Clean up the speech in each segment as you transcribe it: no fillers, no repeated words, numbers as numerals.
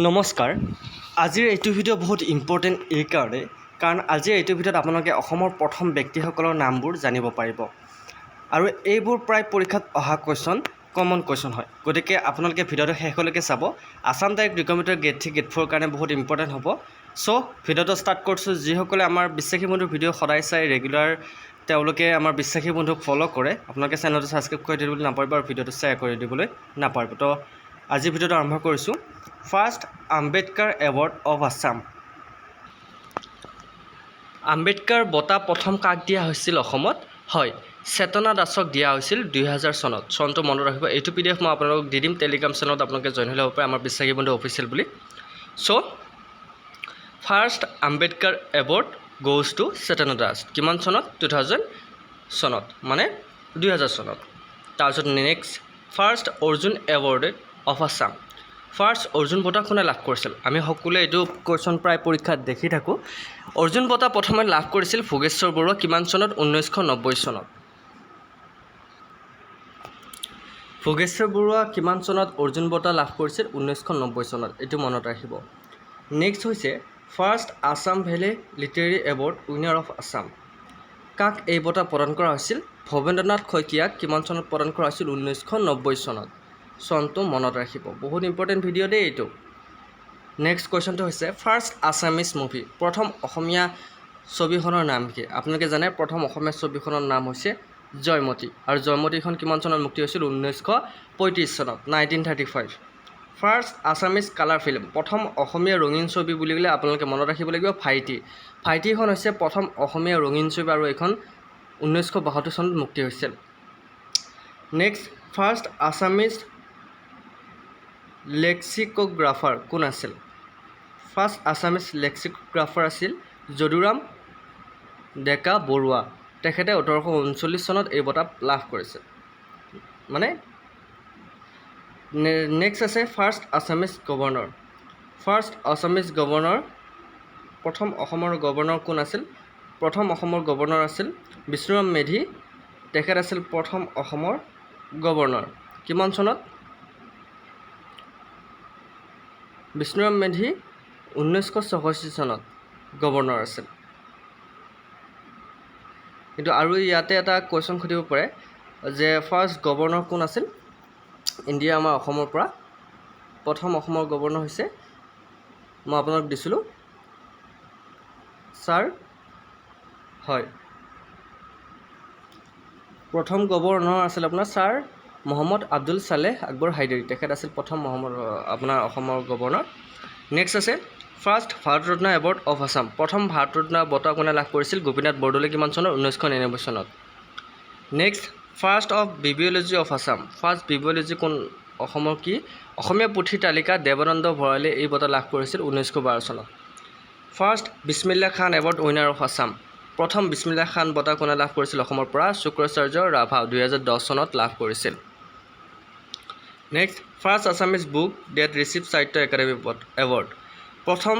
নমস্কাৰ। আজিৰ এইটো ভিডিঅ' বহুত ইম্পৰ্টেণ্ট এই কাৰণে কাৰণ আজিৰ এইটো ভিডিঅ'ত আপোনালোকে অসমৰ প্ৰথম ব্যক্তিসকলৰ নামবোৰ জানিব পাৰিব আৰু এইবোৰ প্ৰায় পৰীক্ষাত অহা কমন কুৱেশ্যন হয়। গতিকে আপোনালোকে ভিডিঅ'টো শেষলৈকে চাব। Assam direct recommended grade 3 grade 4 কাৰণে বহুত ইম্পৰ্টেণ্ট হ'ব। চ' ভিডিঅ'টো ষ্টাৰ্ট কৰিছোঁ। যিসকলে আমাৰ বিশ্বাসী বন্ধুৰ ভিডিঅ' সদায় চাই ৰেগুলাৰ তেওঁলোকে আমাৰ বিশ্বাসী বন্ধুক ফ'ল' কৰে। আপোনালোকে চেনেলটো ছাবস্ক্ৰাইব কৰি দিবলৈ নাপাহৰিব আৰু ভিডিঅ'টো শ্বেয়াৰ কৰি দিবলৈ নাপাহৰিব। তো আজিৰ ভিডিঅ'টো আৰম্ভ কৰিছোঁ। First Ambedkar award of Assam. Ambedkar বঁটা প্ৰথম কাক দিয়া হৈছিল অসমত? হয়, চেতনা দাসক দিয়া হৈছিল 2000 চনত। চনটো মনত ৰাখিব। এইটো PDF মই আপোনালোকক দি দিম টেলিগ্ৰাম চেনেলত, আপোনালোকে জইন হৈ ল'ব পাৰে আমাৰ বিশ্বাসী বন্ধু অফিচিয়েল বুলি। So' first Ambedkar award goes to Chetana Das. কিমান চনত? 2000 চনত, মানে 2000 চনত। তাৰপিছত next, first Arjun award of Assam. First Arjun বঁটা কোনে লাভ কৰিছিল? আমি সকলোৱে এইটো কুৱেশ্যন প্ৰায় পৰীক্ষাত দেখি থাকোঁ। অৰ্জুন বঁটা প্ৰথমে লাভ কৰিছিল ভোগেশ্বৰ বৰুৱা। কিমান চনত? 1990 চনত। ভোগেশ্বৰ বৰুৱা কিমান চনত অৰ্জুন বঁটা লাভ কৰিছিল? 1990 চনত। এইটো মনত ৰাখিব। নেক্সট হৈছে first Assam valley literary award winner of Assam. কাক এই বঁটা প্ৰদান কৰা হৈছিল? ভৱেন্দ্ৰনাথ শইকীয়াক কিমান চনত প্ৰদান কৰা হৈছিল? 1990 চনত। চনটো মনত ৰাখিব। বহুত ইম্পৰ্টেণ্ট ভিডিঅ' দেই এইটো। নেক্সট কুৱেশ্যনটো হৈছে ফাৰ্ষ্ট আছামিজ মুভি। প্ৰথম অসমীয়া ছবিখনৰ নাম কি? আপোনালোকে জানে প্ৰথম অসমীয়া ছবিখনৰ নাম হৈছে জয়মতী। আৰু জয়মতীখন কিমান চনত মুক্তি হৈছিল? 1935 চনত, 1935। First Assamese colour film. প্ৰথম অসমীয়া ৰঙীন ছবি বুলি ক'লে আপোনালোকে মনত ৰাখিব লাগিব ভাইটি। ভাইটিখন হৈছে প্ৰথম অসমীয়া ৰঙীন ছবি আৰু এইখন 1972 চনত মুক্তি হৈছিল। নেক্সট, ফাৰ্ষ্ট আছামিজ লেক্সিকোগ্ৰাফাৰ কোন আছিল? ফাৰ্ষ্ট আছামিজ লেক্সিকোগ্ৰাফাৰ আছিল যদুৰাম ডেকা বৰুৱা। তেখেতে 1839 চনত এই বঁটা লাভ কৰিছে। মানে নেক্সট আছে first Assamese governor. First Assamese governor, প্ৰথম অসমৰ গভৰ্ণৰ কোন আছিল? প্ৰথম অসমৰ গভৰ্ণৰ আছিল বিষ্ণুৰাম মেধি। তেখেত আছিল প্ৰথম অসমৰ গভৰ্ণৰ। কিমান চনত? বিষ্ণুৰাম মেধি 1964 চনত গভৰ্ণৰ আছিল। কিন্তু আৰু ইয়াতে এটা কুৱেশ্যন সুধিব পাৰে যে ফাৰ্ষ্ট গভৰ্ণৰ কোন আছিল ইণ্ডিয়া আমাৰ অসমৰ পৰা? প্ৰথম অসমৰ গভৰ্ণৰ হৈছে, মই আপোনাক দিছিলোঁ ছাৰ, হয়, প্ৰথম গভৰ্ণৰ আছিল আপোনাৰ ছাৰ মহম্মদ আব্দুল ছালেহ আকবৰ হাইদৰি। তেখেত আছিল প্ৰথম আপোনাৰ অসমৰ গভৰ্ণৰ। নেক্সট আছে first Bharat Ratna award of Assam. প্ৰথম ভাৰত ৰত্ন বঁটা কোনে লাভ কৰিছিল? গোপীনাথ বৰদলৈ। কিমান চনত? 1999 চনত। নেক্সট, ফাৰ্ষ্ট অফ বিবিঅ'লজি অফ আছাম। ফাৰ্ষ্ট বিবিঅ'লজি কোন অসমৰ কি? অসমীয়া পুথিৰ তালিকা দেৱানন্দ ভৰালীয়ে এই বঁটা লাভ কৰিছিল 1912 চনত। First Bismillah Khan award winner of Assam. প্ৰথম বিছমিল্লা খান বঁটা কোনে লাভ কৰিছিল অসমৰ পৰা? শুক্ৰাচাৰ্য ৰাভা 2010 চনত লাভ কৰিছিল। Next, first Assamese book that receive Sahitya Akademi award. প্ৰথম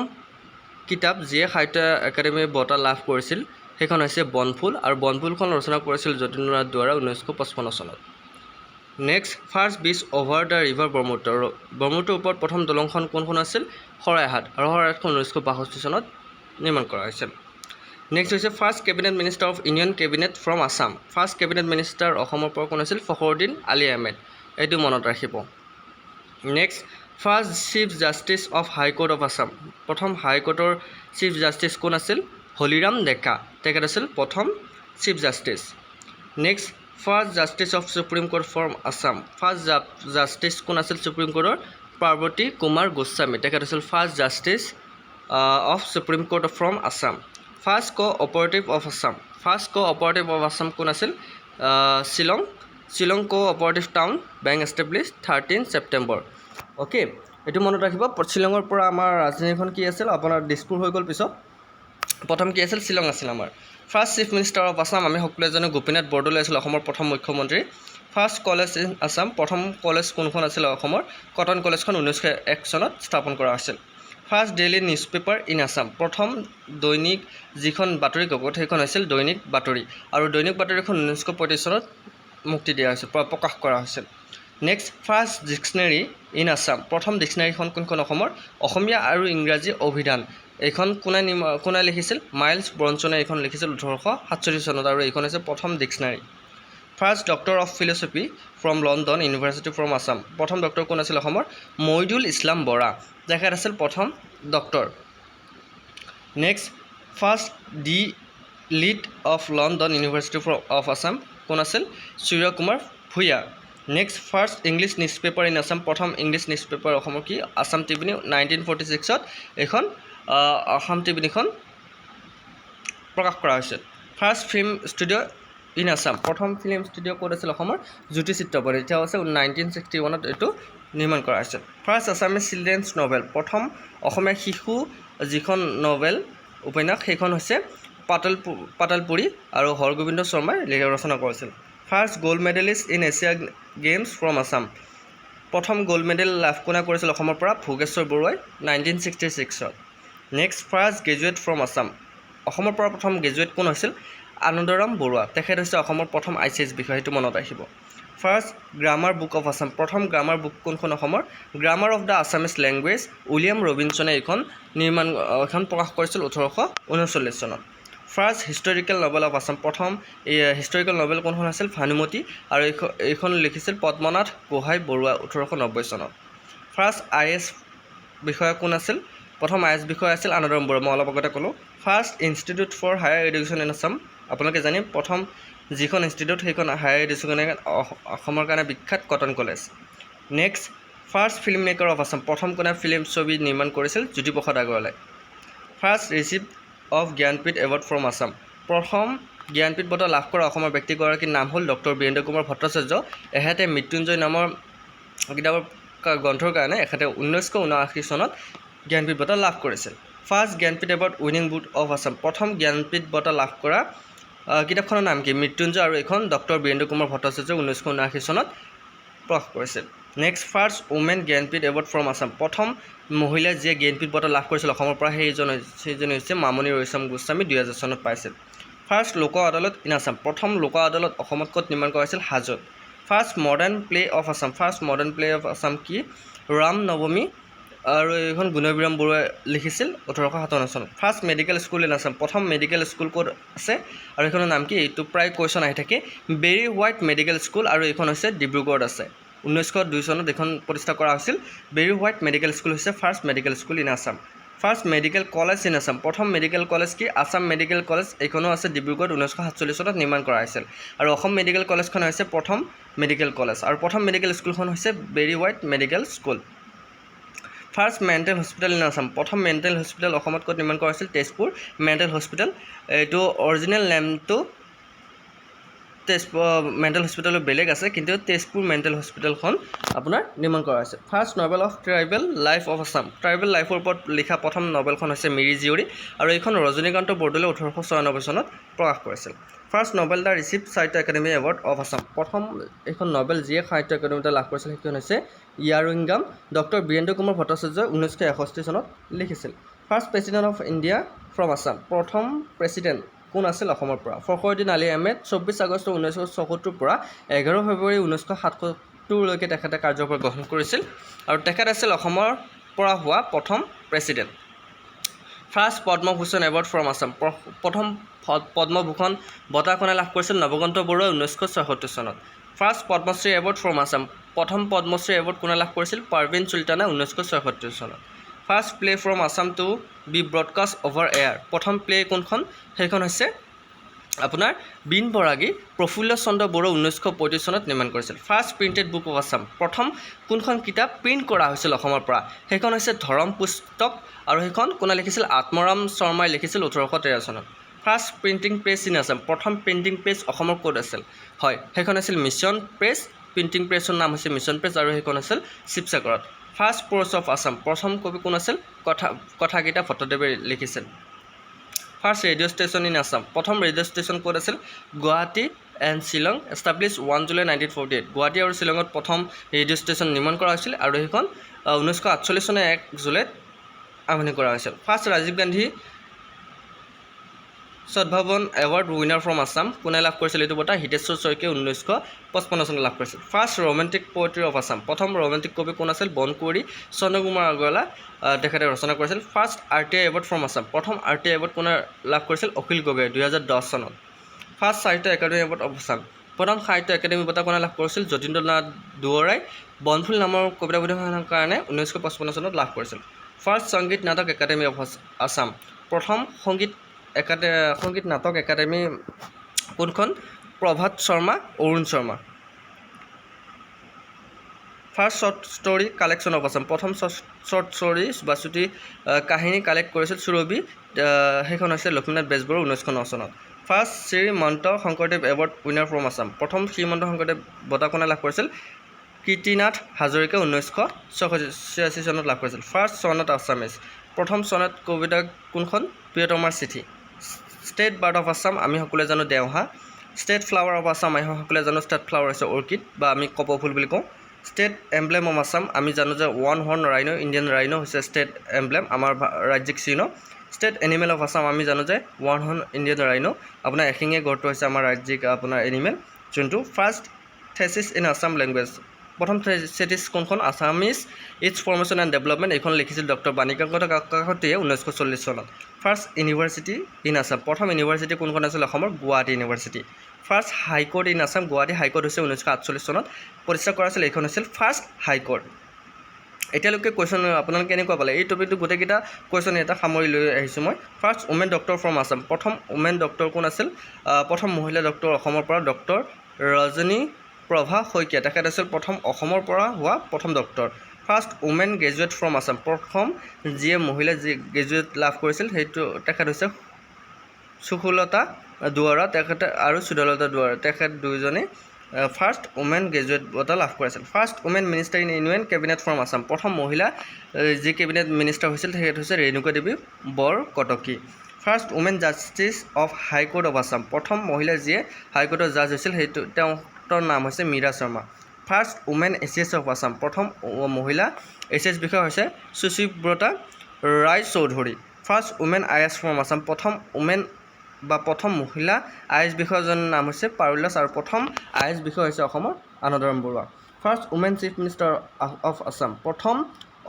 কিতাপ যিয়ে সাহিত্য একাডেমী বঁটা লাভ কৰিছিল সেইখন হৈছে বনফুল, আৰু বনফুলখন ৰচনা কৰিছিল যতীন্দ্ৰনাথ দুৱৰা 1955 চনত। Next, first bridge over the river Brahmaputra. ব্ৰহ্মপুত্ৰৰ ওপৰত প্ৰথম দলংখন কোনখন আছিল? শৰাইঘাট, আৰু শৰাইঘাটখন 1962 চনত নিৰ্মাণ কৰা হৈছিল। নেক্সট হৈছে first cabinet minister of union cabinet from Assam. First cabinet minister অসমৰ পৰা কোন আছিল? ফখৰুদ্দিন আলি আহমেদ। এইটো মনত ৰাখিব। Next, first chief justice of high court of Assam. প্ৰথম হাইকোৰ্টৰ চিফ জাষ্টিচ কোন আছিল? হলিৰাম ডেকা। তেখেত আছিল প্ৰথম chief justice. Next, first justice of supreme court from Assam. First justice কোন আছিল সুপ্ৰিম কোৰ্টৰ? পাৰ্বতী কুমাৰ গোস্বামী। তেখেত আছিল first justice of supreme court from Assam. First cooperative of Assam. First cooperative of Assam কোন আছিল? Shillong. Shillong cooperative town bank establish 13 September. Okay, এইটো মনত ৰাখিব। শ্বিলঙৰ পৰা আমাৰ ৰাজধানীখন কি আছিল? আপোনাৰ দিছপুৰ হৈ গ'ল পিছত। প্ৰথম কি আছিল? শ্বিলং আছিল আমাৰ। First chief minister of Assam আমি সকলোৱে জানো গোপীনাথ বৰদলৈ আছিল অসমৰ প্ৰথম মুখ্যমন্ত্ৰী। First college in Assam. প্ৰথম কলেজ কোনখন আছিল অসমৰ? কটন কলেজখন 1901 চনত স্থাপন কৰা হৈছিল। First daily news paper in Assam. প্ৰথম দৈনিক যিখন বাতৰি কাকত সেইখন হৈছিল দৈনিক বাতৰি, আৰু দৈনিক বাতৰিখন 1935 চনত মুক্তি দিয়া হৈছিল, প্ৰকাশ কৰা হৈছিল। Next first dictionary in Assam প্ৰথম ডিক্সনেৰীখন কোনখন অসমৰ অসমীয়া আৰু ইংৰাজী অভিধান এইখন কোনে লিখিছিল মাইলছ ব্ৰনছনে এইখন লিখিছিল 1847 চনত আৰু এইখন হৈছে প্ৰথম dictionary first doctor of philosophy from London university from Assam প্ৰথম ডক্টৰ কোন আছিল অসমৰ মইদুল ইছলাম বৰা তেখেত আছিল প্ৰথম doctor next first D lit of London university of Assam কোন আছিল Surya Kumar Bhuyan next first English newspaper in Assam প্ৰথম ইংলিছ নিউজ পেপাৰ অসমৰ কি আছাম ট্ৰিবিউন 1946ত এইখন আছাম ট্ৰিবিউনখন প্ৰকাশ কৰা হৈছিল first film studio' in Assam প্ৰথম ফিল্ম ষ্টুডিঅ' ক'ত আছিল অসমৰ জ্যোতি চিত্ৰপট এতিয়া আছে 1961ত এইটো নিৰ্মাণ কৰা হৈছিল ফাৰ্ষ্ট আছামিজ চিলড্ৰেনছ নভেল প্ৰথম অসমীয়া শিশু যিখন নভেল উপন্যাস সেইখন হৈছে পাতালপুৰী আৰু হৰগোবিন্দ শৰ্মাই ৰচনা কৰিছিল first gold medalist in Asia games from Assam প্ৰথম গ'ল্ড মেডেল লাভ কৰিছিল অসমৰ পৰা ভোগেশ্বৰ বৰুৱাই 1966ত next first graduate from Assam অসমৰ পৰা প্ৰথম গ্ৰেজুৱেট কোন হৈছিল আনন্দৰাম বৰুৱা তেখেত হৈছে অসমৰ প্ৰথম ICS বিষয় সেইটো মনত ৰাখিব first grammar book of Assam প্ৰথম গ্ৰামাৰ বুক কোনখন অসমৰ grammar of the Assamese language William ৰবিনছনে এইখন প্ৰকাশ কৰিছিল 1839 চনত first historical novel of Assam প্ৰথম হিষ্টৰিকেল নভেল কোনখন আছিল ভানুমতী আৰু এইখন লিখিছিল পদ্মনাথ গোহাঁই বৰুৱা 1890 চনত ফাৰ্ষ্ট IAS বিষয়া কোন আছিল প্ৰথম IAS বিষয়া আছিল আনন্দৰাম বৰুৱা মই অলপ আগতে ক'লোঁ first institute for higher education in Assam আপোনালোকে জানে প্ৰথম যিখন ইনষ্টিটিউট সেইখন হায়াৰ এডুকেশ্যন অসমৰ কাৰণে বিখ্যাত cotton college next first film maker of Assam প্ৰথম কোনে ফিল্ম ছবি নিৰ্মাণ কৰিছিল জ্যোতিপ্ৰসাদ আগৰৱালাই first receive of Jnanpith award from Assam প্ৰথম জ্ঞানপীঠ বঁটা লাভ কৰা অসমৰ ব্যক্তিগৰাকীৰ নাম হ'ল ডক্টৰ বীৰেন্দ্ৰ কুমাৰ ভট্টাচাৰ্য এখেতে মৃত্যুঞ্জয় নামৰ কিতাপৰ গ্ৰন্থৰ কাৰণে এখেতে 1979 চনত জ্ঞানপীঠ বঁটা লাভ কৰিছিল first Jnanpith award winning book of Assam প্ৰথম জ্ঞানপীঠ বঁটা লাভ কৰা কিতাপখনৰ নাম কি মৃত্যুঞ্জয় আৰু এইখন ডক্টৰ বীৰেন্দ্ৰ কুমাৰ ভট্টাচাৰ্য 1979 চনত প্ৰকাশ কৰিছিল next first women Jnanpith award from Assam প্ৰথম মহিলা যিয়ে জ্ঞানপীঠ বঁটা লাভ কৰিছিল অসমৰ পৰা সেইজনী হৈছে মামণি ৰয়ছম গোস্বামী 2000 চনত পাইছিল ফাৰ্ষ্ট লোক আদালত ইন আছাম প্ৰথম লোক আদালত অসমত ক'ত নিৰ্মাণ কৰা হৈছিল হাজোত first modern play of Assam first modern play of Assam কি ৰাম নৱমী আৰু এইখন গুণবিৰাম বৰুৱাই লিখিছিল 1857 চনত first medical school in Assam প্ৰথম মেডিকেল স্কুল ক'ত আছে আৰু এইখনৰ নাম কি এইটো প্ৰায় কুৱেশ্যন আহি থাকে বেৰী হোৱাইট মেডিকেল স্কুল আৰু এইখন হৈছে ডিব্ৰুগড়ত আছে 1902 চনত এইখন প্ৰতিষ্ঠা কৰা হৈছিল বেৰী হোৱাইট মেডিকেল স্কুল হৈছে first medical school in Assam first medical college in Assam প্ৰথম মেডিকেল কলেজ কি আছাম মেডিকেল কলেজ এইখনো আছে ডিব্ৰুগড়ত 1947 চনত নিৰ্মাণ কৰা হৈছিল আৰু অসম মেডিকেল কলেজখন হৈছে প্ৰথম মেডিকেল কলেজ আৰু প্ৰথম মেডিকেল স্কুলখন হৈছে Barry white medical school first mental hospital in Assam প্ৰথম মেণ্টেল হস্পিটেল অসমত ক'ত নিৰ্মাণ কৰা হৈছিল তেজপুৰ মেণ্টেল হস্পিটেল এইটো অৰিজিনেল নেমটো তেজপুৰ মেণ্টেল হস্পিটেলৰ বেলেগ আছে কিন্তু তেজপুৰ মেণ্টেল হস্পিটেলখন আপোনাৰ নিৰ্মাণ কৰা হৈছে first novel of tribal life of Assam tribal লাইফৰ ওপৰত লিখা প্ৰথম নভেলখন হৈছে মিৰি জীয়ৰী আৰু এইখন ৰজনীকান্ত বৰদলৈয়ে 1896 চনত প্ৰকাশ কৰিছিল ফাৰ্ষ্ট নভেল দ্য ৰিচিভ সাহিত্য একাডেমি এৱাৰ্ড অফ আছাম প্ৰথম এইখন নভেল যিয়ে সাহিত্য একাডেমি লাভ কৰিছিল সেইখন হৈছে ইয়াৰুইংগাম ডক্টৰ বীৰেন্দ্ৰ কুমাৰ ভট্টাচাৰ্যই 1961 চনত লিখিছিল first president of India from Assam প্ৰথম প্ৰেছিডেণ্ট কোন আছিল অসমৰ পৰা ফখৰুদ্দিন আলী আহমেদ 24 আগষ্ট 1974 পৰা 11 ফেব্ৰুৱাৰী 1977 লৈকে তেখেতে কাৰ্যভাৰ গ্ৰহণ কৰিছিল আৰু তেখেত আছিল অসমৰ পৰা হোৱা প্ৰথম president first Padma Bhushan award from Assam প্ৰথম পদ্মভূষণ বঁটা কোনে লাভ কৰিছিল নৱকান্ত বৰুৱাই 1976 চনত first Padmashri award from Assam প্ৰথম পদ্মশ্ৰী এৱাৰ্ড কোনে লাভ কৰিছিল পাৰভিন চুলতানে 1976 চনত first play from Assam to be broadcast over air প্ৰথম প্লে কোনখন সেইখন হৈছে আপোনাৰ বিন বৰাগী প্ৰফুল্ল চন্দ্ৰ বড়ো 1935 চনত নিৰ্মাণ কৰিছিল first printed book of Assam প্ৰথম কোনখন কিতাপ প্ৰিণ্ট কৰা হৈছিল অসমৰ পৰা সেইখন হৈছে ধৰম পুস্তক আৰু সেইখন কোনে লিখিছিল আত্মৰাম শৰ্মাই লিখিছিল 1813 চনত first printing press in Assam প্ৰথম প্ৰিণ্টিং প্ৰেছ অসমৰ ক'ত আছিল হয় সেইখন আছিল মিছন প্ৰেছ প্ৰিণ্টিং প্ৰেছৰ নাম হৈছে মিছন প্ৰেছ আৰু সেইখন আছিল শিৱসাগৰত ফাৰ্ষ্ট পোষ্ট অফ আছাম প্ৰথম কবি কোন আছিল কথাগীতা ভট্টদেৱে লিখিছিল first radio' station in Assam প্ৰথম ৰেডিঅ' ষ্টেচন ক'ত আছিল Guwahati and Shillong establish 1 July 1948 Guwahati আৰু শ্বিলঙত প্ৰথম ৰেডিঅ' ষ্টেচন নিৰ্মাণ কৰা হৈছিল আৰু সেইখন 1948 চনৰ 1 জুলাইত আৰম্ভণি কৰা হৈছিল first Rajiv Gandhi Sadbhavana award winner from Assam কোনে লাভ কৰিছিল এইটো বঁটা হিতেশ্বৰ শইকীয়াই 1955 চনত লাভ কৰিছিল first romantic poetry of Assam প্ৰথম ৰোমেণ্টিক কবি কোন আছিল বনকুঁৱৰী চন্দ্ৰকুমাৰ আগৰৱালা তেখেতে ৰচনা কৰিছিল first RTI award from Assam প্ৰথম RTI এৱাৰ্ড কোনে লাভ কৰিছিল অখিল গগৈ 2010 চনত ফাৰ্ষ্ট সাহিত্য একাডেমি এৱাৰ্ড অফ আছাম প্ৰথম সাহিত্য একাডেমি বঁটা কোনে লাভ কৰিছিল যতীন্দ্ৰনাথ দুৱৰাই বনফুল নামৰ কবিতা অভিধানৰ কাৰণে 1955 চনত লাভ কৰিছিল ফাৰ্ষ্ট সংগীত নাটক একাডেমি অফ আছাম প্ৰথম সংগীত নাটক একাডেমি কোনখন Prabhat Sharma Arun Sharma first short story collection of Assam প্ৰথম শ্বৰ্ট ষ্টৰী বা চুটি কাহিনী কালেক্ট কৰিছিল সুৰভি সেইখন হৈছে লক্ষ্মীনাথ বেজবৰুৱা 1909 চনত first Srimanta Sankardev award winner from Assam প্ৰথম শ্ৰীমন্ত শংকৰদেৱ বঁটা কোনে লাভ কৰিছিল কীৰ্তিনাথ হাজৰিকা 1986 চনত লাভ কৰিছিল ফাৰ্ষ্ট চনেট আছামিজ প্ৰথম চনেট কবিতা কোনখন প্ৰিয়তমাৰ চিঠি ষ্টেট বাৰ্ড অফ আছাম আমি সকলোৱে জানো দেওহা ষ্টেট ফ্লাৱাৰ অফ আছাম আমি সকলোৱে জানো ষ্টেট ফ্লাৱাৰ হৈছে অৰ্কিড বা আমি কপৌফুল বুলি কওঁ ষ্টেট এমব্লেম অফ আছাম আমি জানো যে one horn rhino Indian rhino হৈছে ষ্টেট এমব্লেম আমাৰ ৰাজ্যিক চিহ্ন ষ্টেট এনিমেল অফ আছাম আমি জানো যে ওৱান হৰ্ণ ইণ্ডিয়ান ৰাইনো আপোনাৰ এশিঙীয়া গড়টো হৈছে আমাৰ ৰাজ্যিক আপোনাৰ এনিমেল যোনটো first thesis in Assam language প্ৰথম থেচিছ কোনখন Assamese its formation and development এইখন লিখিছিল ডক্টৰ বাণীকান্ত কাকতিয়ে 1940 চনত ফাৰ্ষ্ট ইউনিভাৰ্চিটি ইন আছাম প্ৰথম ইউনিভাৰ্চিটি কোনখন আছিল অসমৰ Guwahati university first high court in Assam Guwahati high court হৈছে 1948 চনত প্ৰতিষ্ঠা কৰা আছিল এইখন আছিল ফাৰ্ষ্ট হাইকোৰ্ট এতিয়ালৈকে কুৱেশ্যন আপোনালোকে কেনেকুৱা পালে এই টপিকটো গোটেইকেইটা কুৱেশ্যন এটা সামৰি লৈ আহিছোঁ মই first women doctor from Assam প্ৰথম উমেন ডক্টৰ কোন আছিল প্ৰথম মহিলা ডক্টৰ অসমৰ পৰা ডক্টৰ ৰজনী প্ৰভা শইকীয়া তেখেত আছিল প্ৰথম অসমৰ পৰা হোৱা প্ৰথম doctor first women graduate from Assam প্ৰথম যিয়ে মহিলা যি গ্ৰেজুৱেট লাভ কৰিছিল সেইটো তেখেত হৈছে সুকুলতা দুৱৰা তেখেতে আৰু সুদলতা দুৱৰা তেখেত দুইজনে ফাৰ্ষ্ট উমেন গ্ৰেজুৱেট বঁটা লাভ কৰিছিল first women minister in union cabinet from Assam প্ৰথম মহিলা যি কেবিনেট মিনিষ্টাৰ হৈছিল তেখেত হৈছে Renuka Devi Barkataki first women justice of high court of Assam প্ৰথম মহিলা যিয়ে হাইকোৰ্টৰ জাজ হৈছিল সেইটো তেওঁৰ নাম হৈছে Meera Sharma first women ACS of Assam প্ৰথম মহিলা ACS বিষয়া হৈছে Suchibrata Ray Chowdhury first women IAS from Assam প্ৰথম উমেন বা প্ৰথম মহিলা IAS বিষয়াজনৰ নাম হৈছে পাৰুলাছ আৰু প্ৰথম IAS বিষয়া হৈছে অসমৰ Anandaram Barua first women chief minister of Assam প্ৰথম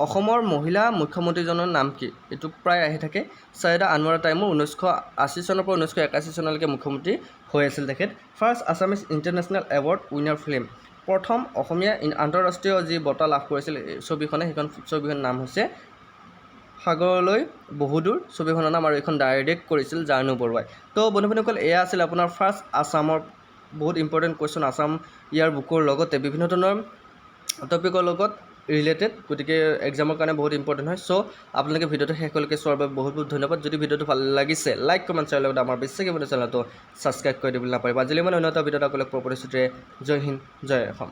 অসমৰ মহিলা মুখ্যমন্ত্ৰীজনৰ নাম কি এইটো প্ৰায় আহি থাকে ছাইদা আনোৱাৰা টাইমুৰ 1980 চনৰ পৰা 1981 চনলৈকে মুখ্যমন্ত্ৰী হৈ আছিল তেখেত first Assamese international award winner film প্ৰথম অসমীয়া আন্তঃৰাষ্ট্ৰীয় যি বঁটা লাভ কৰিছিল ছবিখনে সেইখন ছবিখনৰ নাম হৈছে সাগৰলৈ বহুদূৰ ছবিখনৰ নাম আৰু এইখন ডাইৰেক্ট কৰিছিল জানু বৰুৱাই তো বন্ধুসকল এয়া আছিল আপোনাৰ ফাৰ্ষ্ট আছামৰ বহুত ইম্পৰ্টেণ্ট কুৱেশ্যন আছাম ইয়াৰ বুকৰ লগতে বিভিন্ন ধৰণৰ টপিকৰ লগত ৰিলেটেড গতিকে এক্সামৰ কাৰণে বহুত ইম্পৰ্টেণ্ট হয় চ' আপোনালোকে ভিডিঅ'টো শেষলৈকে চোৱাৰ বাবে বহুত বহুত ধন্যবাদ যদি ভিডিঅ'টো ভাল লাগিছে লাইক কমেণ্ট শ্বেয়াৰ লগতে আমাৰ বিশ্বাসী চেনেলটো ছাবস্ক্ৰাইব কৰি দিবলৈ নাপাৰিব আজিলৈ মানে অন্য এটা ভিডিঅ'ত আপোনালোক প্ৰপৰিচিতে জয় হিন্দ জয় অসম